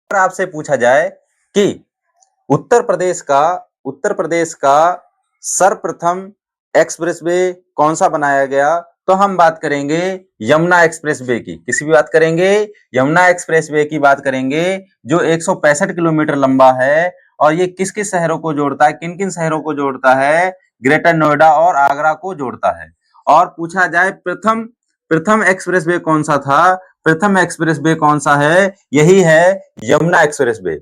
अगर आपसे पूछा जाए कि उत्तर प्रदेश का सर्वप्रथम एक्सप्रेसवे कौन सा बनाया गया, तो हम बात करेंगे यमुना एक्सप्रेसवे की। किसी भी बात करेंगे, यमुना एक्सप्रेसवे की बात करेंगे, जो 165 किलोमीटर लंबा है और ये किस किस शहरों को जोड़ता है, किन किन शहरों को जोड़ता है, ग्रेटर नोएडा और आगरा को जोड़ता है। और पूछा जाए प्रथम प्रथम एक्सप्रेसवे कौन सा था, प्रथम एक्सप्रेसवे कौन सा है, यही है यमुना एक्सप्रेसवे।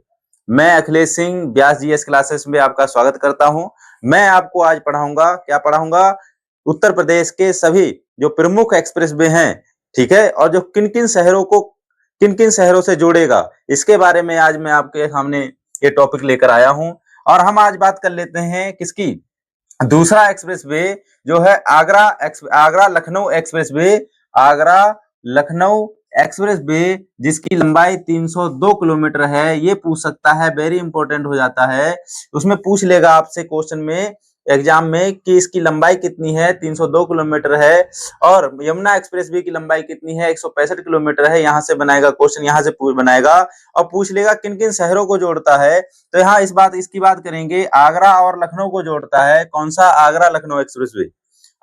मैं अखिलेश सिंह व्यास जीएस क्लासेस में आपका स्वागत करता हूं। मैं आपको आज पढ़ाऊंगा, क्या पढ़ाऊंगा, उत्तर प्रदेश के सभी जो प्रमुख एक्सप्रेसवे हैं, ठीक है, और जो किन किन शहरों से जोड़ेगा, इसके बारे में आज मैं आपके सामने ये टॉपिक लेकर आया हूं। और हम आज बात कर लेते हैं किसकी, दूसरा एक्सप्रेसवे जो है आगरा लखनऊ एक्सप्रेसवे, आगरा लखनऊ एक्सप्रेसवे, जिसकी लंबाई 302 किलोमीटर है। ये पूछ सकता है, वेरी इंपॉर्टेंट हो जाता है, उसमें पूछ लेगा आपसे क्वेश्चन में, एग्जाम में, कि इसकी लंबाई कितनी है, 302 किलोमीटर है, और यमुना एक्सप्रेसवे की लंबाई कितनी है, 165 किलोमीटर है। यहां से बनाएगा क्वेश्चन, यहां से बनाएगा और पूछ लेगा किन किन शहरों को जोड़ता है। तो यहाँ इसकी बात करेंगे, आगरा और लखनऊ को जोड़ता है। कौन सा? आगरा लखनऊ एक्सप्रेसवे,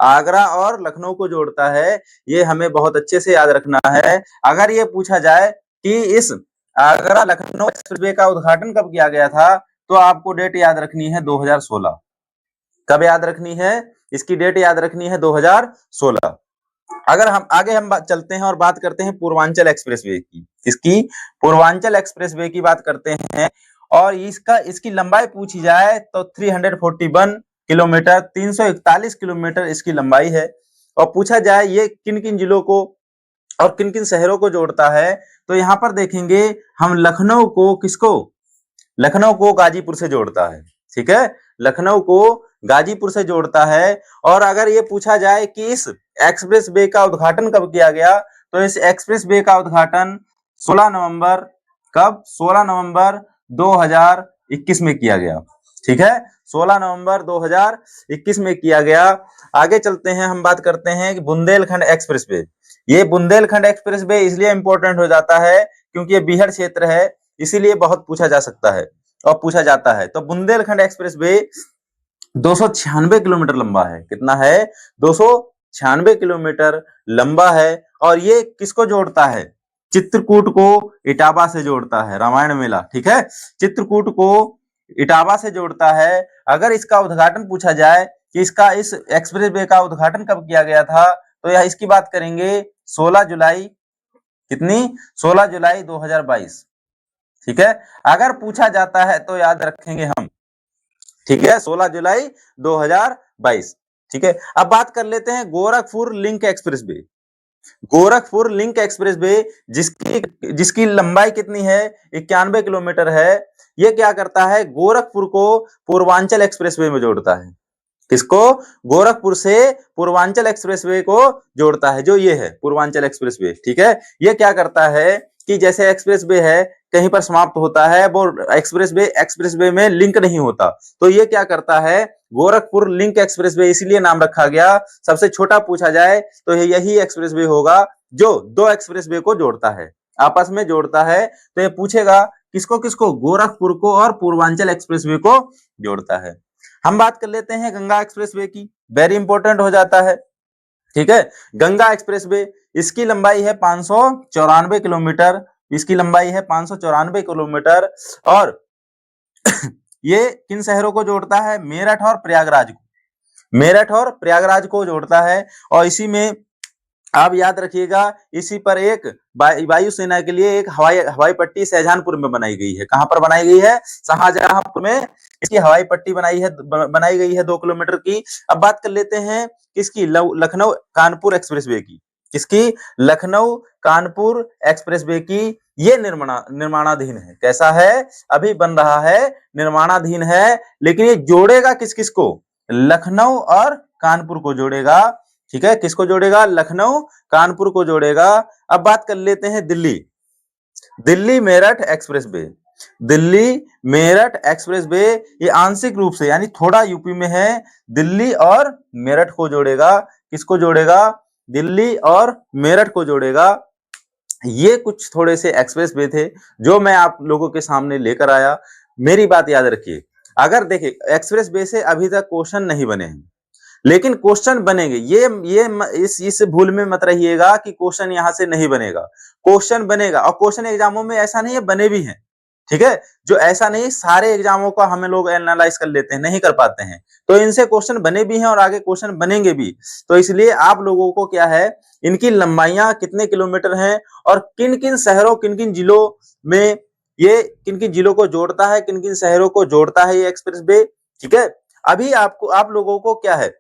आगरा और लखनऊ को जोड़ता है। ये हमें बहुत अच्छे से याद रखना है। अगर ये पूछा जाए कि इस आगरा लखनऊ एक्सप्रेसवे का उद्घाटन कब किया गया था, तो आपको डेट याद रखनी है 2016। कब याद रखनी है? इसकी डेट याद रखनी है 2016। अगर हम चलते हैं और बात करते हैं पूर्वांचल एक्सप्रेसवे की, इसकी पूर्वांचल एक्सप्रेसवे की बात करते हैं, और इसकी लंबाई पूछी जाए तो 341 किलोमीटर, 341 किलोमीटर इसकी लंबाई है। और पूछा जाए ये किन किन जिलों को और किन किन शहरों को जोड़ता है, तो यहाँ पर देखेंगे हम लखनऊ को गाजीपुर से जोड़ता है, ठीक है, लखनऊ को गाजीपुर से जोड़ता है। और अगर ये पूछा जाए कि इस एक्सप्रेस वे का उद्घाटन कब किया गया, तो इस एक्सप्रेस वे का उद्घाटन 16 नवंबर, कब? 16 नवंबर 2021 में किया गया, ठीक है, 16 नवंबर 2021 में किया गया। आगे चलते हैं, हम बात करते हैं कि बुंदेलखंड एक्सप्रेस वे। ये बुंदेलखंड एक्सप्रेस वे इसलिए इंपॉर्टेंट हो जाता है क्योंकि ये बीहड़ क्षेत्र है, इसीलिए बहुत पूछा जा सकता है और पूछा जाता है। तो बुंदेलखंड एक्सप्रेस वे 296 किलोमीटर लंबा है। कितना है? 296 किलोमीटर लंबा है। और ये किसको जोड़ता है? चित्रकूट को इटावा से जोड़ता है, रामायण मेला, ठीक है, चित्रकूट को इटावा से जोड़ता है। अगर इसका उद्घाटन पूछा जाए कि इस एक्सप्रेस वे का उद्घाटन कब किया गया था, तो यह इसकी बात करेंगे 16 जुलाई, कितनी? 16 जुलाई 2022, ठीक है। अगर पूछा जाता है तो याद रखेंगे हम, ठीक है, 16 जुलाई 2022, ठीक है। अब बात कर लेते हैं Gorakhpur link express way. Gorakhpur link express way जिसकी लंबाई कितनी है? 91 किलोमीटर है। ये क्या करता है? गोरखपुर को पूर्वांचल एक्सप्रेसवे में जोड़ता है। किसको? गोरखपुर से पूर्वांचल एक्सप्रेसवे को जोड़ता है, जो ये है पूर्वांचल एक्सप्रेसवे, ठीक है। ये क्या करता है कि जैसे एक्सप्रेसवे है कहीं पर समाप्त होता है, वो एक्सप्रेसवे में लिंक नहीं होता, तो ये क्या करता है? गोरखपुर लिंक एक्सप्रेसवे इसलिए नाम रखा गया। सबसे छोटा पूछा जाए तो यही एक्सप्रेसवे होगा जो दो एक्सप्रेसवे को जोड़ता है, आपस में जोड़ता है। तो ये पूछेगा किसको किसको? गोरखपुर को और पूर्वांचल एक्सप्रेसवे को जोड़ता है। हम बात कर लेते हैं गंगा एक्सप्रेसवे की, वेरी इंपॉर्टेंट हो जाता है, ठीक है। गंगा एक्सप्रेसवे, इसकी लंबाई है 594 किलोमीटर, इसकी लंबाई है 594 किलोमीटर। और ये किन शहरों को जोड़ता है? मेरठ और प्रयागराज को, मेरठ और प्रयागराज को जोड़ता है। और इसी में आप याद रखिएगा, इसी पर एक वायुसेना के लिए एक हवाई पट्टी शाहजहांपुर में बनाई गई है। कहां पर बनाई गई है? शाहजहांपुर में इसकी हवाई पट्टी बनाई गई है 2 किलोमीटर की। अब बात कर लेते हैं किसकी? लखनऊ कानपुर एक्सप्रेसवे की। किसकी? लखनऊ कानपुर एक्सप्रेसवे की। ये निर्माणाधीन है। कैसा है? अभी बन रहा है, निर्माणाधीन है। लेकिन ये जोड़ेगा किस किस को? लखनऊ और कानपुर को जोड़ेगा, ठीक है। किसको जोड़ेगा? लखनऊ कानपुर को जोड़ेगा। अब बात कर लेते हैं दिल्ली मेरठ एक्सप्रेसवे। दिल्ली मेरठ एक्सप्रेसवे ये आंशिक रूप से यानी थोड़ा यूपी में है, दिल्ली और मेरठ को जोड़ेगा। किसको जोड़ेगा? दिल्ली और मेरठ को जोड़ेगा। ये कुछ थोड़े से एक्सप्रेस वे थे जो मैं आप लोगों के सामने लेकर आया। मेरी बात याद रखिए, अगर देखिए एक्सप्रेस वे से अभी तक क्वेश्चन नहीं बने हैं, लेकिन क्वेश्चन बनेंगे। इस भूल में मत रहिएगा कि क्वेश्चन यहाँ से नहीं बनेगा। क्वेश्चन बनेगा और क्वेश्चन एग्जामों में ऐसा नहीं है, बने भी हैं। ठीक है, जो ऐसा नहीं सारे एग्जामों का हमें लोग एनालाइज कर लेते हैं, नहीं कर पाते हैं। तो इनसे क्वेश्चन बने भी हैं और आगे क्वेश्चन बनेंगे भी। तो इसलिए आप लोगों को क्या है, इनकी लंबाइयां कितने किलोमीटर हैं और किन किन शहरों किन किन जिलों में ये किन किन जिलों को जोड़ता है, किन किन शहरों को जोड़ता है ये एक्सप्रेस वे। ठीक है, अभी आपको आप लोगों को क्या है,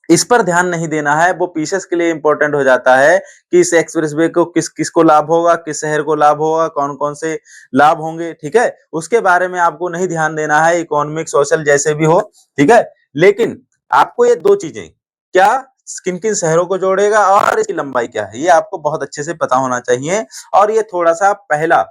इस पर ध्यान नहीं देना है। वो पीसेस के लिए इंपॉर्टेंट हो जाता है कि इस एक्सप्रेसवे को किस किस को लाभ होगा, किस शहर को लाभ होगा, कौन कौन से लाभ होंगे। ठीक है, उसके बारे में आपको नहीं ध्यान देना है, इकोनॉमिक सोशल जैसे भी हो। ठीक है, लेकिन आपको ये दो चीजें क्या, किन किन शहरों को जोड़ेगा और इसकी लंबाई क्या है, ये आपको बहुत अच्छे से पता होना चाहिए। और ये थोड़ा सा पहला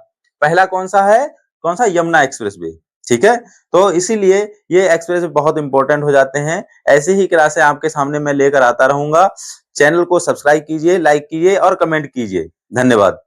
पहला कौन सा है, कौन सा, यमुना एक्सप्रेसवे। ठीक है, तो इसीलिए ये एक्सप्रेस बहुत इंपॉर्टेंट हो जाते हैं। ऐसे ही क्लासें आपके सामने मैं लेकर आता रहूंगा। चैनल को सब्सक्राइब कीजिए, लाइक कीजिए और कमेंट कीजिए। धन्यवाद।